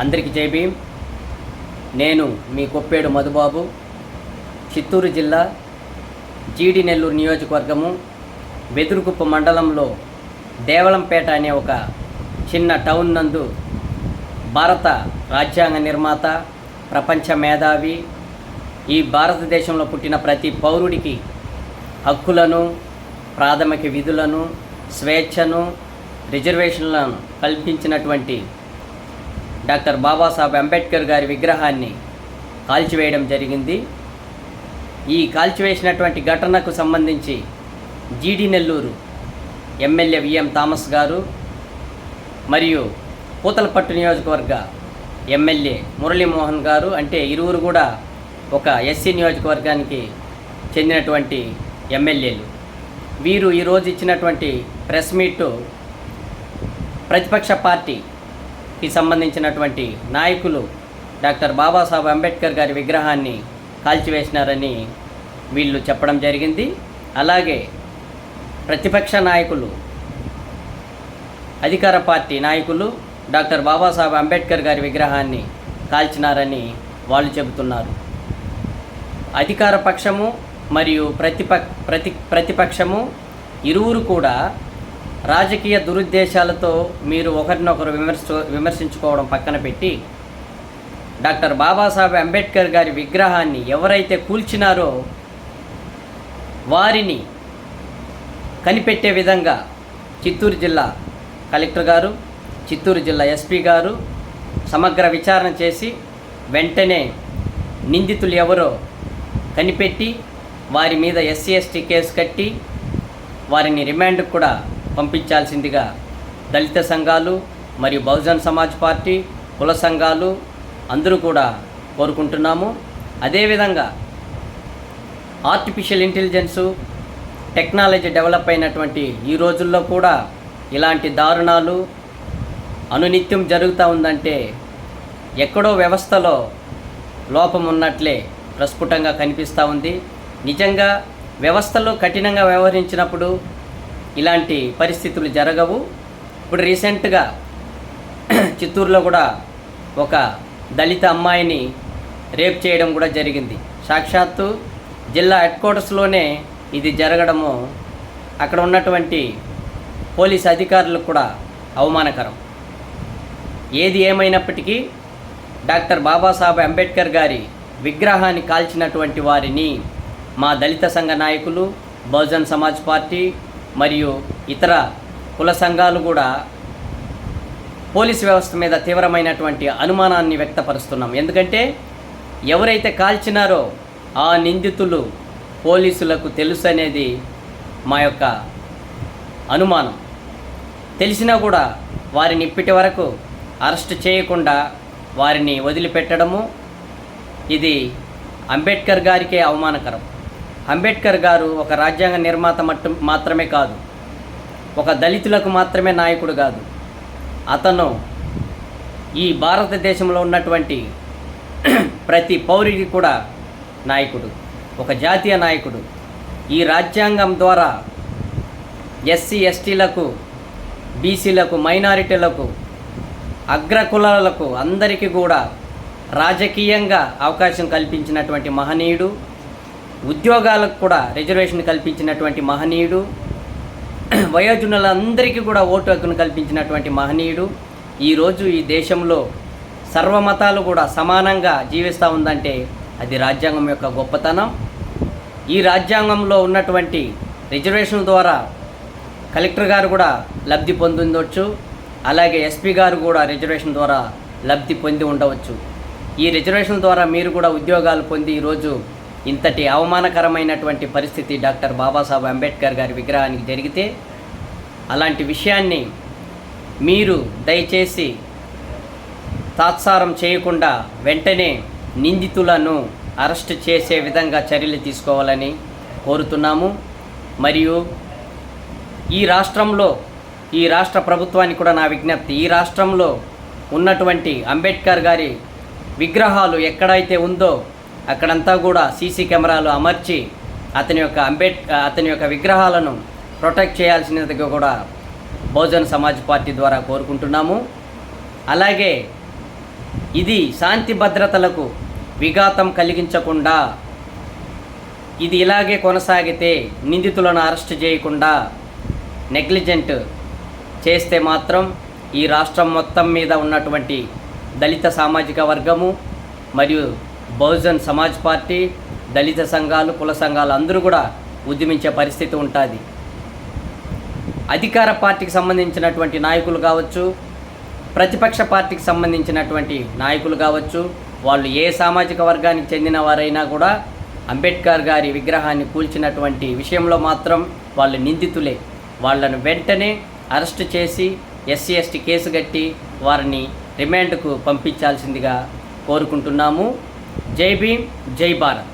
అందరికీ జై భీమ్. నేను మీ కొప్పేడు మధుబాబు, చిత్తూరు జిల్లా జీడి నెల్లూరు నియోజకవర్గము బెదురుకుప్ప మండలంలో దేవళంపేట అనే ఒక చిన్న టౌన్ నందు భారత రాజ్యాంగ నిర్మాత, ప్రపంచ మేధావి, ఈ భారతదేశంలో పుట్టిన ప్రతి పౌరుడికి హక్కులను, ప్రాథమిక విధులను, స్వేచ్ఛను, రిజర్వేషన్లను కల్పించినటువంటి డాక్టర్ బాబాసాహెబ్ అంబేద్కర్ గారి విగ్రహాన్ని కాల్చివేయడం జరిగింది. ఈ కాల్చివేసినటువంటి ఘటనకు సంబంధించి జీడి నెల్లూరు ఎమ్మెల్యే విఎం థామస్ గారు మరియు పూతలపట్టు నియోజకవర్గ ఎమ్మెల్యే మురళీమోహన్ గారు, అంటే ఇరువురు కూడా ఒక ఎస్సీ నియోజకవర్గానికి చెందినటువంటి ఎమ్మెల్యేలు. వీరు ఈరోజు ఇచ్చినటువంటి ప్రెస్ మీటు ప్రతిపక్ష పార్టీకి సంబంధించినటువంటి నాయకులు డాక్టర్ బాబాసాహెబ్ అంబేద్కర్ గారి విగ్రహాన్ని కాల్చివేసినారని వీళ్ళు చెప్పడం జరిగింది. అలాగే ప్రతిపక్ష నాయకులు, అధికార పార్టీ నాయకులు డాక్టర్ బాబాసాహెబ్ అంబేద్కర్ గారి విగ్రహాన్ని కాల్చినారని వాళ్ళు చెబుతున్నారు. అధికార పక్షము మరియు ప్రతిపక్షము ఇరువురు కూడా రాజకీయ దురుద్దేశాలతో మీరు ఒకరినొకరు విమర్శించుకోవడం పక్కన పెట్టి, డాక్టర్ బాబాసాహెబ్ అంబేద్కర్ గారి విగ్రహాన్ని ఎవరైతే కూల్చినారో వారిని కనిపెట్టే విధంగా చిత్తూరు జిల్లా కలెక్టర్ గారు, చిత్తూరు జిల్లా ఎస్పీ గారు సమగ్ర విచారణ చేసి వెంటనే నిందితులు ఎవరో కనిపెట్టి వారి మీద ఎస్సీ ఎస్టీ కేసు కట్టి వారిని రిమాండ్కు కూడా పంపించాల్సిందిగా దళిత సంఘాలు మరియు బహుజన్ సమాజ్ పార్టీ, కుల సంఘాలు అందరూ కూడా కోరుకుంటున్నాము. అదేవిధంగా ఆర్టిఫిషియల్ ఇంటెలిజెన్సు టెక్నాలజీ డెవలప్ అయినటువంటి ఈ రోజుల్లో కూడా ఇలాంటి దారుణాలు అనునిత్యం జరుగుతూ ఉందంటే ఎక్కడో వ్యవస్థలో లోపం ఉన్నట్లే ప్రస్ఫుటంగా కనిపిస్తూ ఉంది. నిజంగా వ్యవస్థలో కఠినంగా వ్యవహరించినప్పుడు ఇలాంటి పరిస్థితులు జరగవు. ఇప్పుడు రీసెంట్గా చిత్తూరులో కూడా ఒక దళిత అమ్మాయిని రేప్ చేయడం కూడా జరిగింది. సాక్షాత్తు జిల్లా హెడ్ క్వార్టర్స్లోనే ఇది జరగడము అక్కడ ఉన్నటువంటి పోలీస్ అధికారులకు కూడా అవమానకరం. ఏది ఏమైనప్పటికీ డాక్టర్ బాబాసాహెబ్ అంబేద్కర్ గారి విగ్రహాన్ని కాల్చినటువంటి వారిని మా దళిత సంఘ నాయకులు, బహుజన్ సమాజ్ పార్టీ మరియు ఇతర కుల సంఘాలు కూడా పోలీసు వ్యవస్థ మీద తీవ్రమైనటువంటి అనుమానాన్ని వ్యక్తపరుస్తున్నాం. ఎందుకంటే ఎవరైతే కాల్చినారో ఆ నిందితులు పోలీసులకు తెలుసు అనేది మా యొక్క అనుమానం. తెలిసినా కూడా వారిని ఇప్పటి వరకు అరెస్ట్ చేయకుండా వారిని వదిలిపెట్టడము ఇది అంబేద్కర్ గారికే అవమానకరం. అంబేద్కర్ గారు ఒక రాజ్యాంగ నిర్మాత మాత్రమే కాదు, ఒక దళితులకు మాత్రమే నాయకుడు కాదు. అతను ఈ భారతదేశంలో ఉన్నటువంటి ప్రతి పౌరుడికి కూడా నాయకుడు, ఒక జాతీయ నాయకుడు. ఈ రాజ్యాంగం ద్వారా ఎస్సీ ఎస్టీలకు, బీసీలకు, మైనారిటీలకు, అగ్రకులాలకు అందరికీ కూడా రాజకీయంగా అవకాశం కల్పించినటువంటి మహనీయుడు, ఉద్యోగాలకు కూడా రిజర్వేషన్ కల్పించినటువంటి మహనీయుడు, వయోజనులందరికీ కూడా ఓటు హక్కును కల్పించినటువంటి మహనీయుడు. ఈరోజు ఈ దేశంలో సర్వమతాలు కూడా సమానంగా జీవిస్తూ ఉందంటే అది రాజ్యాంగం యొక్క గొప్పతనం. ఈ రాజ్యాంగంలో ఉన్నటువంటి రిజర్వేషన్ ద్వారా కలెక్టర్ గారు కూడా లబ్ధి పొందొచ్చు, అలాగే ఎస్పీ గారు కూడా రిజర్వేషన్ ద్వారా లబ్ధి పొంది ఉండవచ్చు. ఈ రిజర్వేషన్ ద్వారా మీరు కూడా ఉద్యోగాలు పొంది ఈరోజు ఇంతటి అవమానకరమైనటువంటి పరిస్థితి డాక్టర్ బాబాసాహెబ్ అంబేద్కర్ గారి విగ్రహానికి జరిగితే అలాంటి విషయాన్ని మీరు దయచేసి తాత్సారం చేయకుండా వెంటనే నిందితులను అరెస్ట్ చేసే విధంగా చర్యలు తీసుకోవాలని కోరుతున్నాము. మరియు ఈ రాష్ట్ర ప్రభుత్వానికి కూడా నా విజ్ఞప్తి, ఈ రాష్ట్రంలో ఉన్నటువంటి అంబేద్కర్ గారి విగ్రహాలు ఎక్కడైతే ఉందో అక్కడంతా కూడా సీసీ కెమెరాలు అమర్చి అతని యొక్క విగ్రహాలను ప్రొటెక్ట్ చేయాల్సినదిగా కూడా బహుజన్ సమాజ్ పార్టీ ద్వారా కోరుకుంటున్నాము. అలాగే ఇది శాంతి భద్రతలకు విఘాతం కలిగించకుండా ఇది ఇలాగే కొనసాగితే నిందితులను అరెస్ట్ చేయకుండా నెగ్లిజెంట్ చేస్తే మాత్రం ఈ రాష్ట్రం మొత్తం మీద ఉన్నటువంటి దళిత సామాజిక వర్గము మరియు బహుజన్ సమాజ్ పార్టీ, దళిత సంఘాలు, కుల సంఘాలు అందరూ కూడా ఉద్యమించే పరిస్థితి ఉంటుంది. అధికార పార్టీకి సంబంధించినటువంటి నాయకులు కావచ్చు, ప్రతిపక్ష పార్టీకి సంబంధించినటువంటి నాయకులు కావచ్చు, వాళ్ళు ఏ సామాజిక వర్గానికి చెందిన వారైనా కూడా అంబేద్కర్ గారి విగ్రహాన్ని కూల్చినటువంటి విషయంలో మాత్రం వాళ్ళు నిందితులే. వాళ్ళను వెంటనే అరెస్ట్ చేసి ఎస్సీ ఎస్టీ కేసు కట్టి వారిని రిమాండ్కు పంపించాల్సిందిగా కోరుకుంటున్నాము. జై భీమ్, జై భారత్.